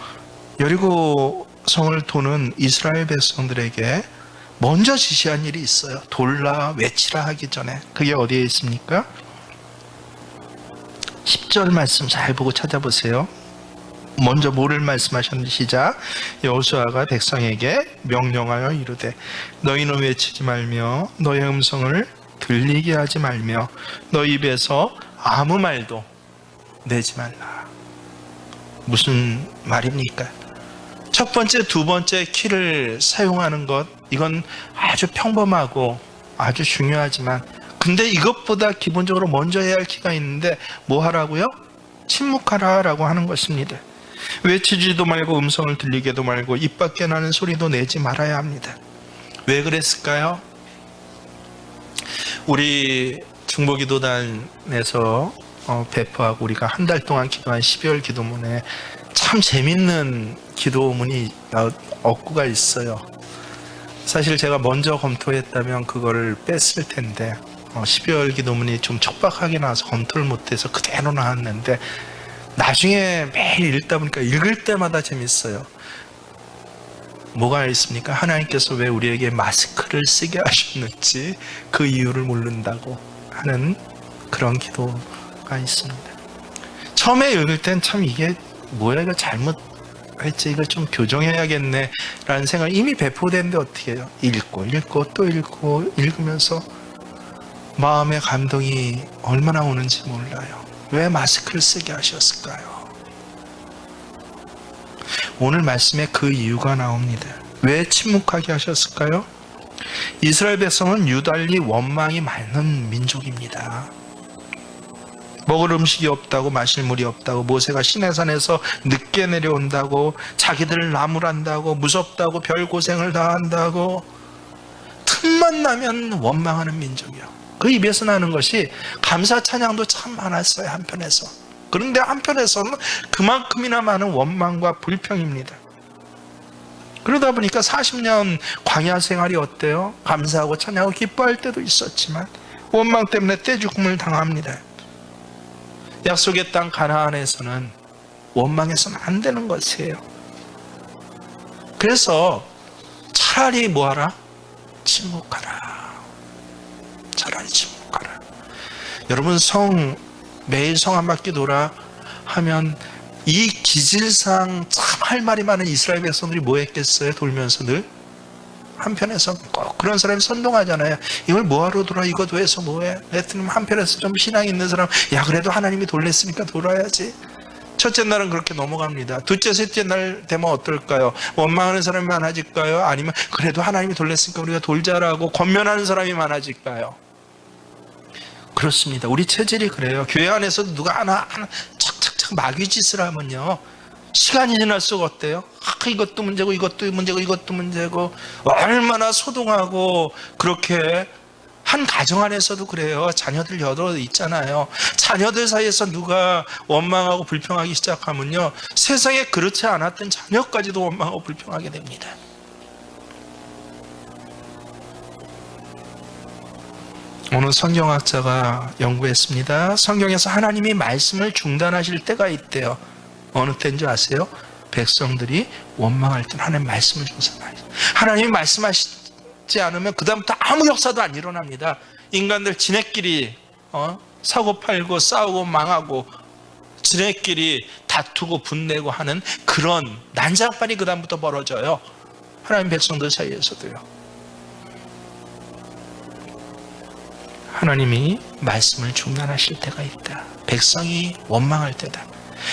여리고 성을 도는 이스라엘 백성들에게 먼저 지시한 일이 있어요. 돌라 외치라 하기 전에. 그게 어디에 있습니까? 10절 말씀 잘 보고 찾아보세요. 먼저 뭐를 말씀하셨는지 시작. 여호수아가 백성에게 명령하여 이르되 너희는 외치지 말며 너의 음성을 들리게 하지 말며 너희 입에서 아무 말도 내지 말라. 무슨 말입니까? 첫 번째, 두 번째 키를 사용하는 것, 이건 아주 평범하고 아주 중요하지만 근데 이것보다 기본적으로 먼저 해야 할 기가 있는데 뭐 하라고요? 침묵하라라고 하는 것입니다. 외치지도 말고 음성을 들리게도 말고 입 밖에 나는 소리도 내지 말아야 합니다. 왜 그랬을까요? 우리 중보기도단에서 배포하고 우리가 한 달 동안 기도한 12월 기도문에 참 재밌는 기도문이 얻구가 있어요. 사실 제가 먼저 검토했다면 그거를 뺐을 텐데 12월 기도문이 좀 촉박하게 나와서 검토를 못해서 그대로 나왔는데 나중에 매일 읽다 보니까 읽을 때마다 재밌어요. 뭐가 있습니까? 하나님께서 왜 우리에게 마스크를 쓰게 하셨는지 그 이유를 모른다고 하는 그런 기도가 있습니다. 처음에 읽을 땐 참 이게 뭐야, 이거 잘못했지, 이걸 좀 교정해야겠네 라는 생각이 이미 배포되는데 어떻게 해요? 읽고 또 읽고 읽으면서 마음의 감동이 얼마나 오는지 몰라요. 왜 마스크를 쓰게 하셨을까요? 오늘 말씀에 그 이유가 나옵니다. 왜 침묵하게 하셨을까요? 이스라엘 백성은 유달리 원망이 많은 민족입니다. 먹을 음식이 없다고, 마실 물이 없다고, 모세가 시내산에서 늦게 내려온다고, 자기들 나무란다고, 무섭다고, 별 고생을 다 한다고, 틈만 나면 원망하는 민족이요. 그 입에서 나는 것이 감사 찬양도 참 많았어요, 한편에서. 그런데 한편에서는 그만큼이나 많은 원망과 불평입니다. 그러다 보니까 40년 광야 생활이 어때요? 감사하고 찬양하고 기뻐할 때도 있었지만 원망 때문에 떼죽음을 당합니다. 약속의 땅 가나안에서는 원망해서는 안 되는 것이에요. 그래서 차라리 뭐하라? 침묵하라. 차라리 침묵하라. 여러분, 매일 성 한 바퀴 돌아 하면 이 기질상 참 할 말이 많은 이스라엘 백성들이 뭐 했겠어요? 돌면서 늘 한편에서 꼭 그런 사람이 선동하잖아요. 이걸 뭐하러 돌아? 이것 왜 해서 뭐해? 했더니 한편에서 좀 신앙 있는 사람, 야 그래도 하나님이 돌렸으니까 돌아야지. 첫째 날은 그렇게 넘어갑니다. 둘째, 셋째 날 되면 어떨까요? 원망하는 사람이 많아질까요? 아니면 그래도 하나님이 돌렸으니까 우리가 돌자라고 권면하는 사람이 많아질까요? 그렇습니다. 우리 체질이 그래요. 교회 안에서도 누가 하나 착착착 마귀짓을 하면요, 시간이 지날수록 어때요? 이것도 문제고 이것도 문제고 이것도 문제고, 얼마나 소동하고. 그렇게 한 가정 안에서도 그래요. 자녀들 여러 있잖아요. 자녀들 사이에서 누가 원망하고 불평하기 시작하면요, 세상에 그렇지 않았던 자녀까지도 원망하고 불평하게 됩니다. 오늘 성경학자가 연구했습니다. 성경에서 하나님이 말씀을 중단하실 때가 있대요. 어느 때인 줄 아세요? 백성들이 원망할 때 하나님 말씀을 중단하세요. 하나님이 말씀하시지 않으면 그 다음부터 아무 역사도 안 일어납니다. 인간들 지네끼리 사고팔고 싸우고 망하고 지네끼리 다투고 분내고 하는 그런 난장판이 그 다음부터 벌어져요. 하나님 백성들 사이에서도요. 하나님이 말씀을 중단하실 때가 있다. 백성이 원망할 때다.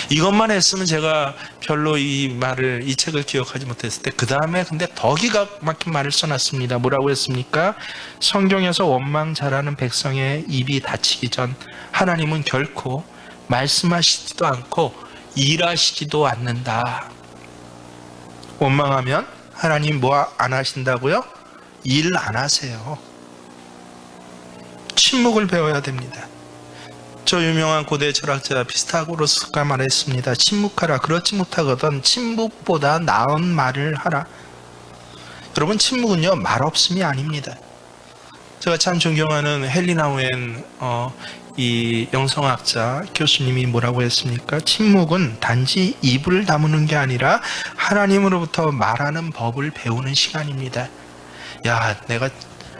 이것만 했으면 제가 별로 이 책을 기억하지 못했을 때, 그 다음에 근데 더 기가 막힌 말을 써놨습니다. 뭐라고 했습니까? 성경에서 원망 잘하는 백성의 입이 닫히기 전 하나님은 결코 말씀하시지도 않고 일하시지도 않는다. 원망하면 하나님 뭐 안 하신다고요? 일 안 하세요. 침묵을 배워야 됩니다. 저 유명한 고대 철학자 피스타고라스가 말했습니다. 침묵하라. 그렇지 못하거든 침묵보다 나은 말을 하라. 여러분, 침묵은요, 말없음이 아닙니다. 제가 참 존경하는 헬리나 웬 이 영성학자 교수님이 뭐라고 했습니까? 침묵은 단지 입을 다무는 게 아니라 하나님으로부터 말하는 법을 배우는 시간입니다. 야, 내가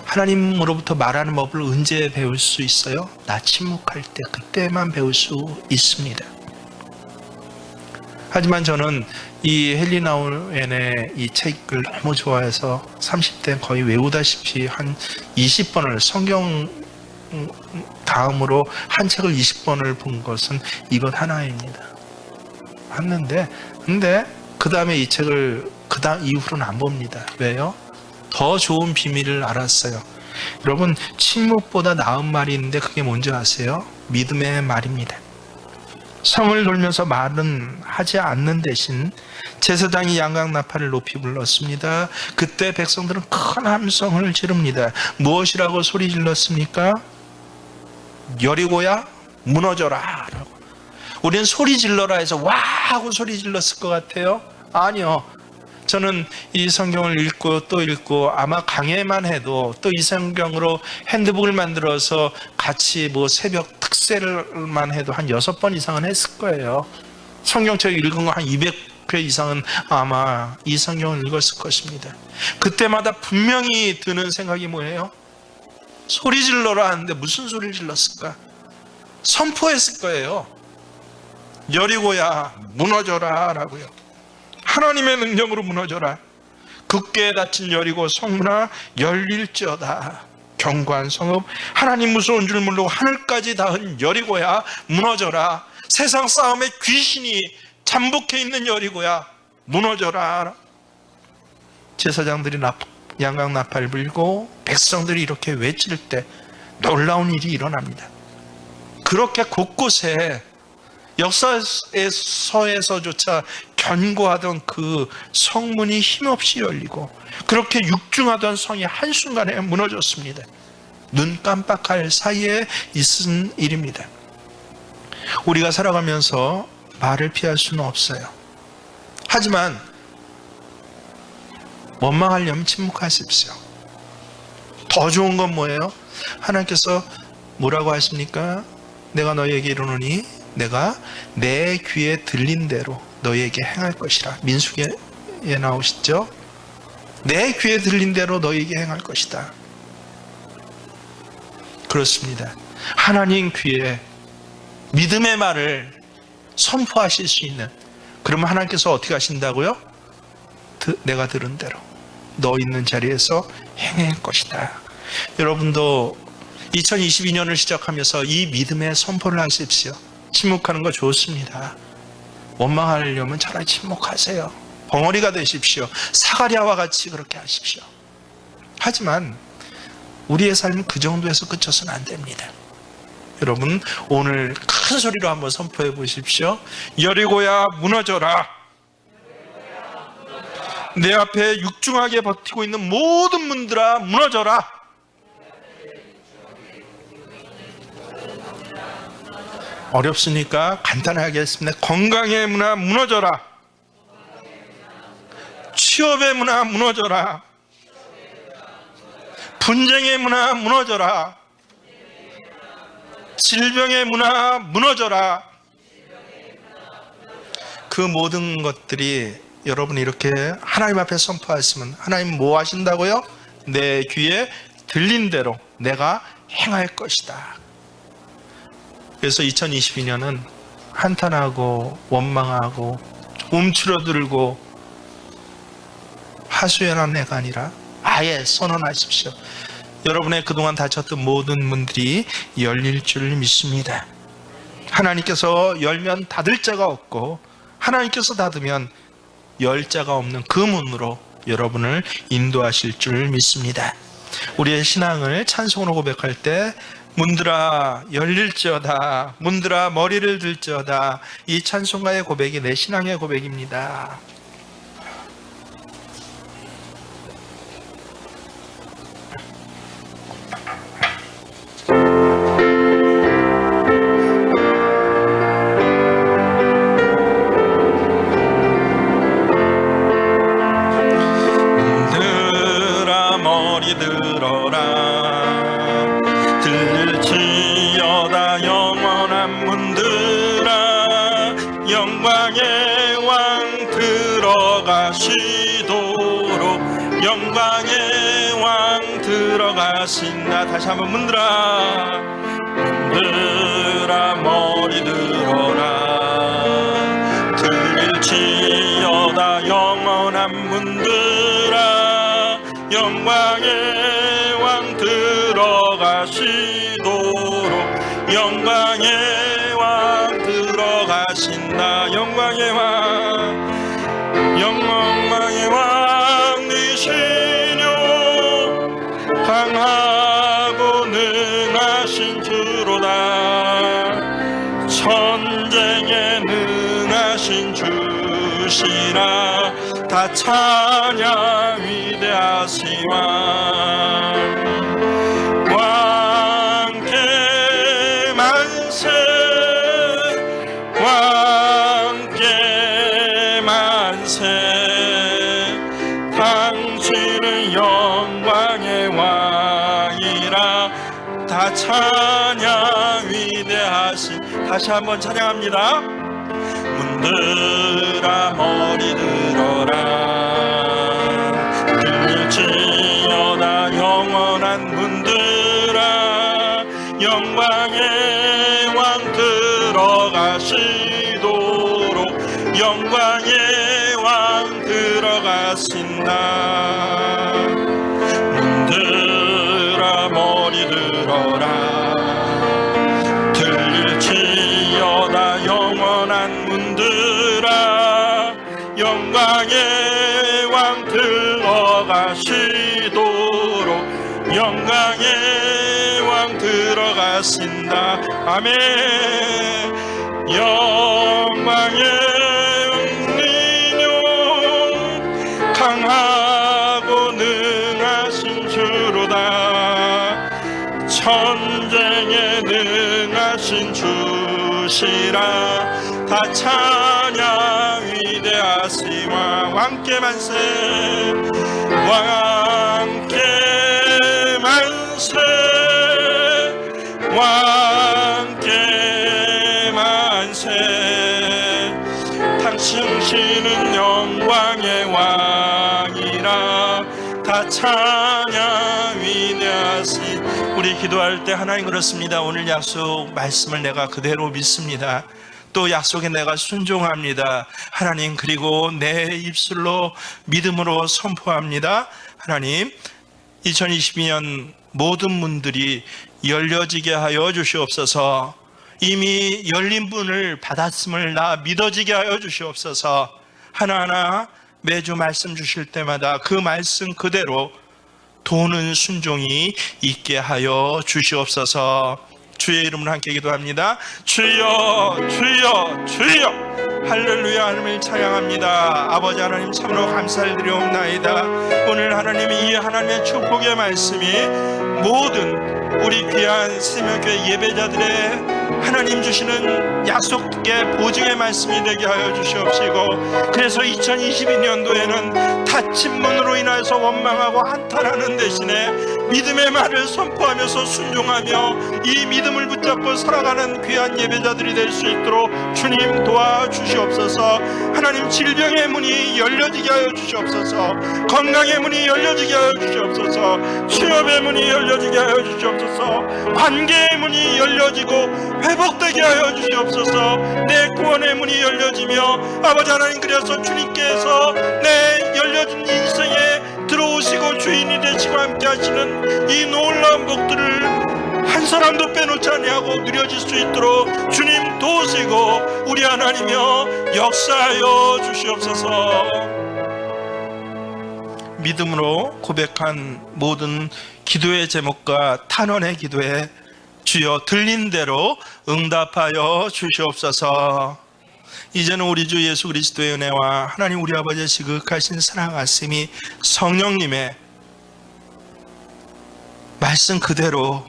하나님으로부터 말하는 법을 언제 배울 수 있어요? 나 침묵할 때, 그때만 배울 수 있습니다. 하지만 저는 이 헬리나 웬의 이 책을 너무 좋아해서 30대 거의 외우다시피 한 20번을, 성경 다음으로 한 책을 20번을 본 것은 이것 하나입니다. 근데 그 다음에 이 책을 그 다음 이후로는 안 봅니다. 왜요? 더 좋은 비밀을 알았어요. 여러분, 침묵보다 나은 말이 있는데 그게 뭔지 아세요? 믿음의 말입니다. 성을 돌면서 말은 하지 않는 대신 제사장이 양각나팔을 높이 불렀습니다. 그때 백성들은 큰 함성을 지릅니다. 무엇이라고 소리 질렀습니까? 여리고야 무너져라 라고. 우리는 소리 질러라 해서 와 하고 소리 질렀을 것 같아요. 아니요. 저는 이 성경을 읽고 또 읽고 아마 강해만 해도 또 이 성경으로 핸드북을 만들어서 같이 뭐 새벽 특세를만 해도 한 6번 이상은 했을 거예요. 성경책 읽은 거 한 200회 이상은 아마 이 성경을 읽었을 것입니다. 그때마다 분명히 드는 생각이 뭐예요? 소리 질러라 하는데 무슨 소리를 질렀을까? 선포했을 거예요. 여리고야 무너져라 라고요. 하나님의 능력으로 무너져라. 굳게 닫힌 여리고 성문아 열릴지어다. 견고한 성읍, 하나님 무서운 줄 모르고 하늘까지 닿은 여리고야 무너져라. 세상 싸움에 귀신이 잠복해 있는 여리고야 무너져라. 제사장들이 양각나팔을 불고 백성들이 이렇게 외칠 때 놀라운 일이 일어납니다. 그렇게 곳곳에 역사서에서조차 견고하던 그 성문이 힘없이 열리고 그렇게 육중하던 성이 한순간에 무너졌습니다. 눈 깜빡할 사이에 있은 일입니다. 우리가 살아가면서 말을 피할 수는 없어요. 하지만 원망하려면 침묵하십시오. 더 좋은 건 뭐예요? 하나님께서 뭐라고 하십니까? 내가 너희에게 이르노니 내가 내 귀에 들린 대로 너희에게 행할 것이라. 민수기에 나오시죠? 내 귀에 들린 대로 너희에게 행할 것이다. 그렇습니다. 하나님 귀에 믿음의 말을 선포하실 수 있는, 그러면 하나님께서 어떻게 하신다고요? 내가 들은 대로 너 있는 자리에서 행할 것이다. 여러분도 2022년을 시작하면서 이 믿음의 선포를 하십시오. 침묵하는 거 좋습니다. 원망하려면 차라리 침묵하세요. 벙어리가 되십시오. 사가랴와 같이 그렇게 하십시오. 하지만 우리의 삶은 그 정도에서 그쳐서는 안 됩니다. 여러분, 오늘 큰 소리로 한번 선포해 보십시오. 여리고야 무너져라. 내 앞에 육중하게 버티고 있는 모든 문들아 무너져라. 어렵으니까 간단하게 하겠습니다. 건강의 문화 무너져라. 취업의 문화 무너져라. 분쟁의 문화 무너져라. 질병의 문화 무너져라. 그 모든 것들이 여러분이 이렇게 하나님 앞에 선포하시면 하나님 뭐 하신다고요? 내 귀에 들린 대로 내가 행할 것이다. 그래서 2022년은 한탄하고 원망하고 움츠러들고 하소연한 해가 아니라 아예 선언하십시오. 여러분의 그동안 닫혔던 모든 문들이 열릴 줄 믿습니다. 하나님께서 열면 닫을 자가 없고 하나님께서 닫으면 열 자가 없는 그 문으로 여러분을 인도하실 줄 믿습니다. 우리의 신앙을 찬송으로 고백할 때 문들아 열릴지어다, 문들아 머리를 들지어다, 이 찬송가의 고백이 내 신앙의 고백입니다. 문들아 머리 들어라. 들릴지어다 영원한 문들아. 영광의 왕 들어가시도록 영광의 왕 들어가신다. 다시 한번 문들아 문들아 머리 들어라. 들릴지어다 영원한 문들아. 영광의 왕 들어가시도록 영광의 왕 들어가신다. 영광의 왕 영광의 왕이시뇨 강한 주시라. 다 찬양 위대하시마. 왕께 만세, 왕께 만세. 당신은 영광의 왕이라. 다 찬양 위대하신. 다시 한번 찬양합니다. 문들아 머리 들어라. 들지어다 영원한 문들아. 영광의 왕 들어가시도록. 영광의 왕 들어가신다. 문들아 머리 들어라. 들릴지어다 영원한 문들아. 영광의 왕 들어가시도록. 영광의 왕 들어가신다. 아멘. 영광의 은인요 강하고 능하신 주로다. 전쟁에 능하신 주시라. 다 찬양 위대하시마. 왕께 만세, 왕께 만세, 왕께 만세. 당신은 영광의 왕이라. 다 찬양 위대하시. 우리 기도할 때 하나님 그렇습니다. 오늘 약속 말씀을 내가 그대로 믿습니다. 또 약속에 내가 순종합니다. 하나님, 그리고 내 입술로 믿음으로 선포합니다. 하나님, 2022년 모든 문들이 열려지게 하여 주시옵소서. 이미 열린 문을 받았음을 나 믿어지게 하여 주시옵소서. 하나하나 매주 말씀 주실 때마다 그 말씀 그대로 도는 순종이 있게 하여 주시옵소서. 주의 이름으로 함께 기도합니다. 주여, 주여, 주여. 할렐루야. 하나님을 찬양합니다. 아버지 하나님, 참으로 감사를 드리옵나이다. 오늘 하나님이 이 하나님의 축복의 말씀이 모든 우리 귀한 새벽교회 예배자들의 하나님 주시는 약속의 보증의 말씀이 되게 하여 주시옵시고, 그래서 2022년도에는 닫힌 문으로 인하여서 원망하고 한탄하는 대신에 믿음의 말을 선포하면서 순종하며 이 믿음을 붙잡고 살아가는 귀한 예배자들이 될 수 있도록 주님 도와주시옵소서. 하나님, 질병의 문이 열려지게 하여 주시옵소서. 건강의 문이 열려지게 하여 주시옵소서. 취업의 문이 열려지게 하여 주시옵소서. 관계의 문이 열려지고 회복되게 하여 주시옵소서. 내 구원의 문이 열려지며 아버지 하나님, 그래서 주님께서 내 열려진 인생에 들어오시고 주인이 되시고 함께 하시는 이 놀라운 복들을 한 사람도 빼놓지 아니하고 누려질 수 있도록 주님 도우시고 우리 하나님이여 역사하여 주시옵소서. 믿음으로 고백한 모든 기도의 제목과 탄원의 기도에 주여 들린 대로 응답하여 주시옵소서. 이제는 우리 주 예수 그리스도의 은혜와 하나님 우리 아버지의 지극하신 사랑하심이 성령님의 말씀 그대로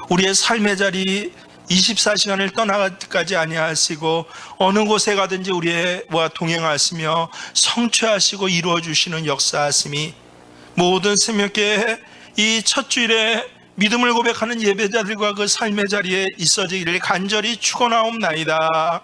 우리의 삶의 자리 24시간을 떠나가지 아니하시고 어느 곳에 가든지 우리와 동행하시며 성취하시고 이루어주시는 역사하심이 모든 새벽교회 이 첫 주일에 믿음을 고백하는 예배자들과 그 삶의 자리에 있어지기를 간절히 축원하옵나이다.